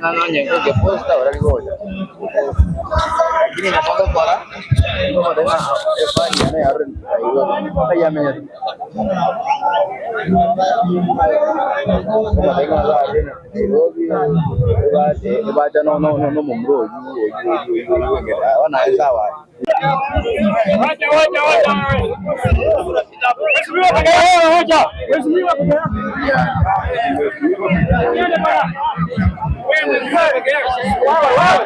No, những cái post ở đây rồi. Ini nggak tahu suara. Itu mau dengar apa ini harus ayam ini. Mau dengar lah ini. Itu baca no mumro. Apa naik sawah. Wajar. Wow.